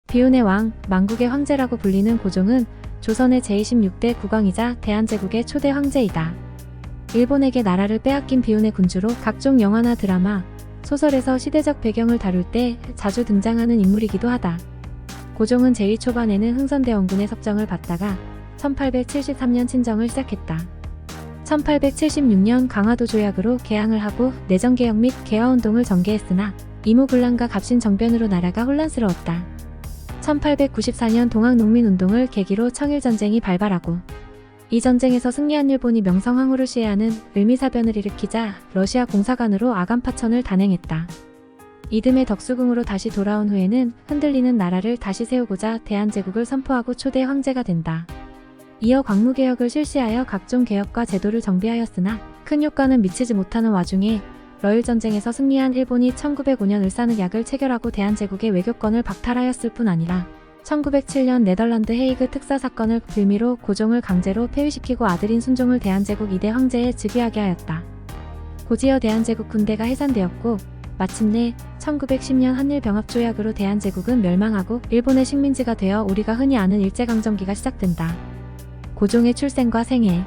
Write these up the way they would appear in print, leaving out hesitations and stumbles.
비운의 왕, 만국의 황제라고 불리는 고종은 조선의 제26대 국왕이자 대한제국의 초대 황제이다. 일본에게 나라를 빼앗긴 비운의 군주로 각종 영화나 드라마, 소설에서 시대적 배경을 다룰 때 자주 등장하는 인물이기도 하다. 고종은 제2 초반에는 흥선대원군의 섭정을 받다가 1873년 친정을 시작했다. 1876년 강화도 조약으로 개항을 하고 내정개혁 및 개화운동을 전개했으나 이무군란과 갑신정변으로 나라가 혼란스러웠다. 1894년 동학농민운동을 계기로 청일전쟁이 발발하고 이 전쟁에서 승리한 일본이 명성황후를 시해하는 을미사변을 일으키자 러시아 공사관으로 아간파천을 단행했다. 이듬해 덕수궁으로 다시 돌아온 후에는 흔들리는 나라를 다시 세우고자 대한제국을 선포하고 초대 황제가 된다. 이어 광무개혁을 실시하여 각종 개혁과 제도를 정비하였으나 큰 효과는 미치지 못하는 와중에 러일전쟁에서 승리한 일본이 1905년 을사늑약을 체결하고 대한제국의 외교권을 박탈하였을 뿐 아니라 1907년 네덜란드 헤이그 특사 사건을 빌미로 고종을 강제로 폐위시키고 아들인 순종을 대한제국 2대 황제에 즉위하게 하였다. 고지여 대한제국 군대가 해산되었고 마침내 1910년 한일병합조약으로 대한제국은 멸망하고 일본의 식민지가 되어 우리가 흔히 아는 일제강점기가 시작된다. 고종의 출생과 생애.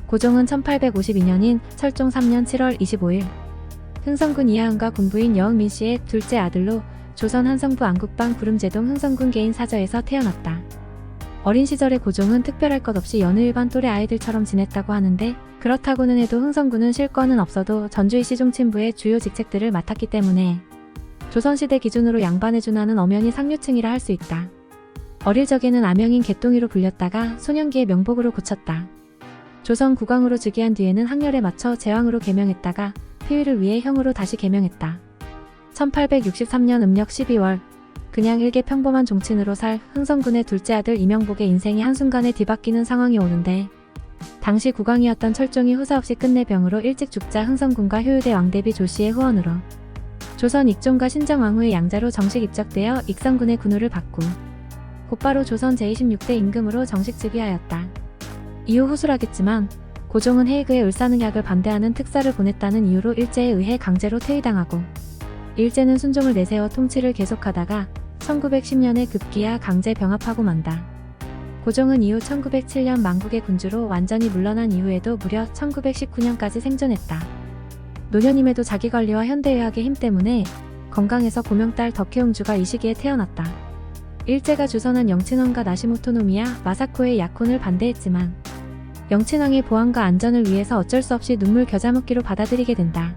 고종은 1852년인 철종 3년 7월 25일 흥성군 이하은과 군부인 여흥민 씨의 둘째 아들로 조선 한성부 안국방 구름제동 흥성군 개인 사저에서 태어났다. 어린 시절의 고종은 특별할 것 없이 여느 일반 또래 아이들처럼 지냈다고 하는데 그렇다고는 해도 흥성군은 실권은 없어도 전주의 시종친부의 주요 직책들을 맡았기 때문에 조선시대 기준으로 양반에 준하는 엄연히 상류층이라 할 수 있다. 어릴 적에는 아명인 개똥이로 불렸다가 소년기에 명복으로 고쳤다. 조선 국왕으로 즉위한 뒤에는 학렬에 맞춰 제왕으로 개명했다가 폐위를 위해 형으로 다시 개명했다. 1863년 음력 12월 그냥 일개 평범한 종친으로 살 흥성군의 둘째 아들 이명복의 인생이 한순간에 뒤바뀌는 상황이 오는데 당시 국왕이었던 철종이 후사없이 끝내 병으로 일찍 죽자 흥성군과 효유대 왕대비 조씨의 후원으로 조선 익종과 신정왕후의 양자로 정식 입적되어 익성군의 군호를 받고 곧바로 조선 제26대 임금으로 정식 즉위하였다. 이후 후술하겠지만 고종은 헤이그의 을사늑약을 반대하는 특사를 보냈다는 이유로 일제에 의해 강제로 퇴위당하고 일제는 순종을 내세워 통치를 계속하다가 1910년에 급기야 강제 병합하고 만다. 고종은 이후 1907년 만국의 군주로 완전히 물러난 이후에도 무려 1919년까지 생존했다. 노년임에도 자기관리와 현대의학의 힘 때문에 건강해서 고명딸 덕혜옹주가 이 시기에 태어났다. 일제가 주선한 영친왕과 나시모토노미야 마사코의 약혼을 반대했지만 영친왕의 보안과 안전을 위해서 어쩔 수 없이 눈물 겨자먹기로 받아들이게 된다.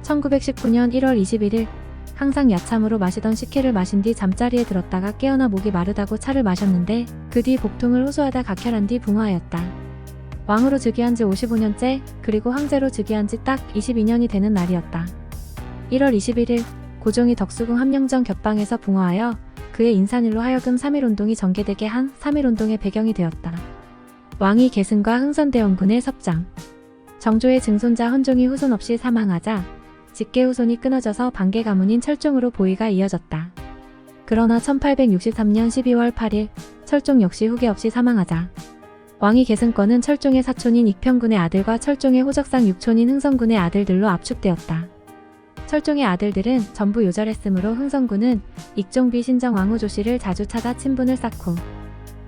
1919년 1월 21일 항상 야참으로 마시던 식혜를 마신 뒤 잠자리에 들었다가 깨어나 목이 마르다고 차를 마셨는데 그 뒤 복통을 호소하다 각혈한 뒤 붕어하였다. 왕으로 즉위한 지 55년째 그리고 황제로 즉위한 지 딱 22년이 되는 날이었다. 1월 21일 고종이 덕수궁 함령전 겹방에서 붕어하여 그의 인산일로 하여금 3.1운동이 전개되게 한 3.1운동의 배경이 되었다. 왕이 계승과 흥선대원군의 섭정. 정조의 증손자 헌종이 후손 없이 사망하자 직계 후손이 끊어져서 반계 가문인 철종으로 보위가 이어졌다. 그러나 1863년 12월 8일 철종 역시 후계 없이 사망하자 왕위 계승권은 철종의 사촌인 익평군의 아들과 철종의 호적상 육촌인 흥선군의 아들들로 압축되었다. 철종의 아들들은 전부 요절했으므로 흥선군은 익종비 신정왕후 조씨를 자주 찾아 친분을 쌓고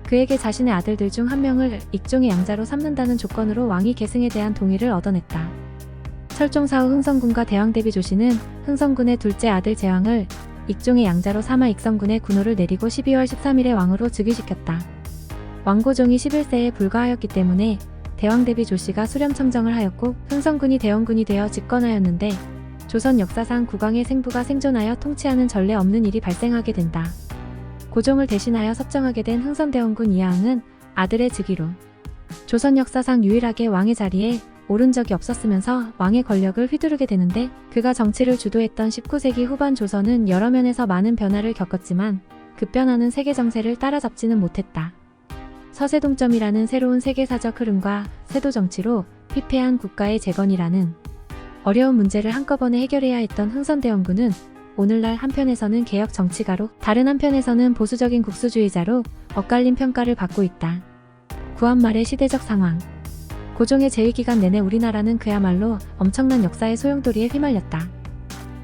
그에게 자신의 아들들 중 한 명을 익종의 양자로 삼는다는 조건으로 왕위 계승에 대한 동의를 얻어냈다. 철종 사후 흥선군과 대왕대비 조씨는 흥선군의 둘째 아들 제왕을 익종의 양자로 삼아 익성군의 군호를 내리고 12월 13일에 왕으로 즉위시켰다. 왕고종이 11세에 불과하였기 때문에 대왕대비 조씨가 수렴청정을 하였고 흥선군이 대원군이 되어 집권하였는데 조선 역사상 국왕의 생부가 생존하여 통치하는 전례 없는 일이 발생하게 된다. 고종을 대신하여 섭정하게 된 흥선대원군 이하응은 아들의 즉위로 조선 역사상 유일하게 왕의 자리에 오른 적이 없었으면서 왕의 권력을 휘두르게 되는데 그가 정치를 주도했던 19세기 후반 조선은 여러 면에서 많은 변화를 겪었지만 급변하는 세계 정세를 따라잡지는 못했다. 서세동점이라는 새로운 세계사적 흐름과 세도 정치로 피폐한 국가의 재건이라는 어려운 문제를 한꺼번에 해결해야 했던 흥선대원군은 오늘날 한편에서는 개혁 정치가로 다른 한편에서는 보수적인 국수주의자로 엇갈린 평가를 받고 있다. 구한말의 시대적 상황. 고종의 재위기간 내내 우리나라는 그야말로 엄청난 역사의 소용돌이에 휘말렸다.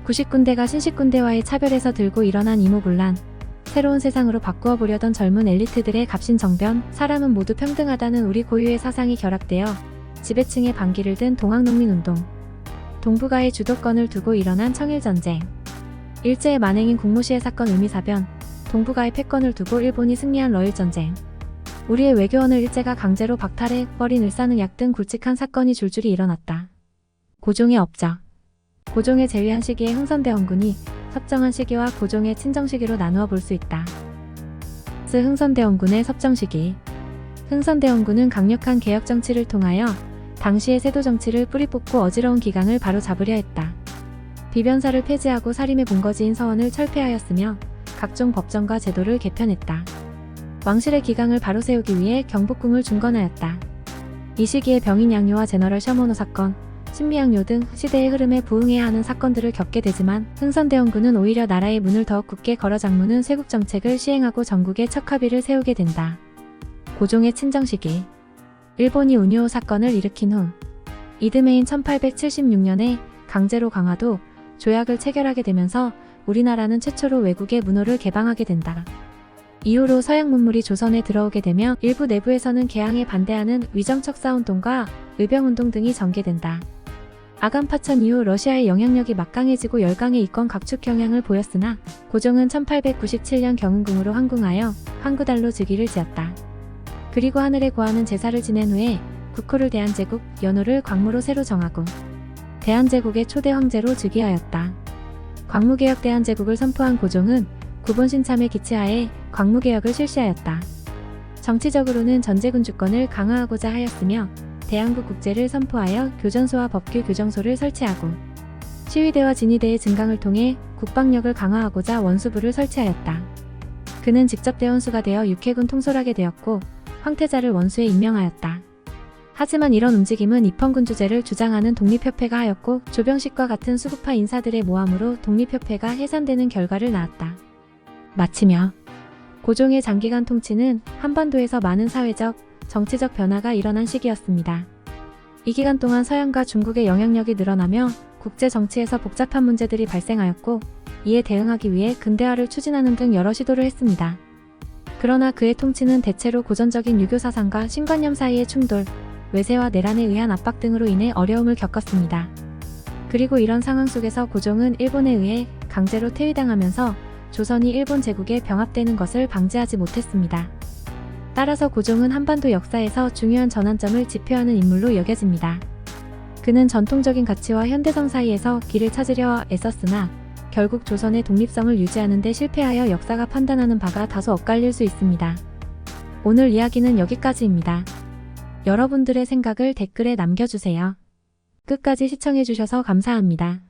구식군대가 신식군대와의 차별에서 들고 일어난 이모군란, 새로운 세상으로 바꾸어 보려던 젊은 엘리트들의 갑신정변, 사람은 모두 평등하다는 우리 고유의 사상이 결합되어 지배층의 반기를 든 동학농민운동, 동북아의 주도권을 두고 일어난 청일전쟁, 일제의 만행인 국무시해 사건 을미사변, 동북아의 패권을 두고 일본이 승리한 러일전쟁, 우리의 외교원을 일제가 강제로 박탈해버린 을사늑약 등 굵직한 사건이 줄줄이 일어났다. 고종의 업적. 고종의 재위한 시기의 흥선대원군이 섭정한 시기와 고종의 친정 시기로 나누어 볼 수 있다. 흥선대원군의 섭정 시기. 흥선대원군은 강력한 개혁 정치를 통하여 당시의 세도 정치를 뿌리 뽑고 어지러운 기강을 바로 잡으려 했다. 비변사를 폐지하고 사림의 본거지인 서원을 철폐하였으며 각종 법정과 제도를 개편했다. 왕실의 기강을 바로 세우기 위해 경복궁을 중건하였다. 이 시기에 병인 양요와 제너럴 셔모노 사건, 신비양요 등 시대의 흐름에 부응해야 하는 사건들을 겪게 되지만 흥선대원군은 오히려 나라의 문을 더욱 굳게 걸어 장무는 쇄국정책을 시행하고 전국에 척합의를 세우게 된다. 고종의 친정 시기. 일본이 운요 사건을 일으킨 후 이듬해인 1876년에 강제로 강화도 조약을 체결하게 되면서 우리나라는 최초로 외국의 문호를 개방하게 된다. 이후로 서양 문물이 조선에 들어오게 되며 일부 내부에서는 개항에 반대하는 위정척사운동과 의병운동 등이 전개된다. 아간 파천 이후 러시아의 영향력이 막강해지고 열강의 이권 각축 경향을 보였으나 고종은 1897년 경은궁으로 환궁하여 환구달로 즉위를 지었다. 그리고 하늘에 고하는 제사를 지낸 후에 국호를 대한제국, 연호를 광무로 새로 정하고 대한제국의 초대 황제로 즉위하였다. 광무개혁 대한제국을 선포한 고종은 구본신참의 기치하에 광무개혁을 실시하였다. 정치적으로는 전제군 주권을 강화하고자 하였으며 대한국 국제를 선포하여 교전소와 법규 교정소를 설치하고 시위대와 진위대의 증강을 통해 국방력을 강화하고자 원수부를 설치하였다. 그는 직접 대원수가 되어 육해군 통솔하게 되었고 황태자를 원수에 임명하였다. 하지만 이런 움직임은 입헌군주제를 주장하는 독립협회가 하였고 조병식과 같은 수구파 인사들의 모함으로 독립협회가 해산되는 결과를 낳았다. 마치며 고종의 장기간 통치는 한반도에서 많은 사회적, 정치적 변화가 일어난 시기였습니다. 이 기간 동안 서양과 중국의 영향력이 늘어나며 국제 정치에서 복잡한 문제들이 발생하였고 이에 대응하기 위해 근대화를 추진하는 등 여러 시도를 했습니다. 그러나 그의 통치는 대체로 고전적인 유교 사상과 신관념 사이의 충돌, 외세와 내란에 의한 압박 등으로 인해 어려움을 겪었습니다. 그리고 이런 상황 속에서 고종은 일본에 의해 강제로 퇴위당하면서 조선이 일본 제국에 병합되는 것을 방지하지 못했습니다. 따라서 고종은 한반도 역사에서 중요한 전환점을 지표하는 인물로 여겨집니다. 그는 전통적인 가치와 현대성 사이에서 길을 찾으려 애썼으나 결국 조선의 독립성을 유지하는 데 실패하여 역사가 판단하는 바가 다소 엇갈릴 수 있습니다. 오늘 이야기는 여기까지입니다. 여러분들의 생각을 댓글에 남겨주세요. 끝까지 시청해주셔서 감사합니다.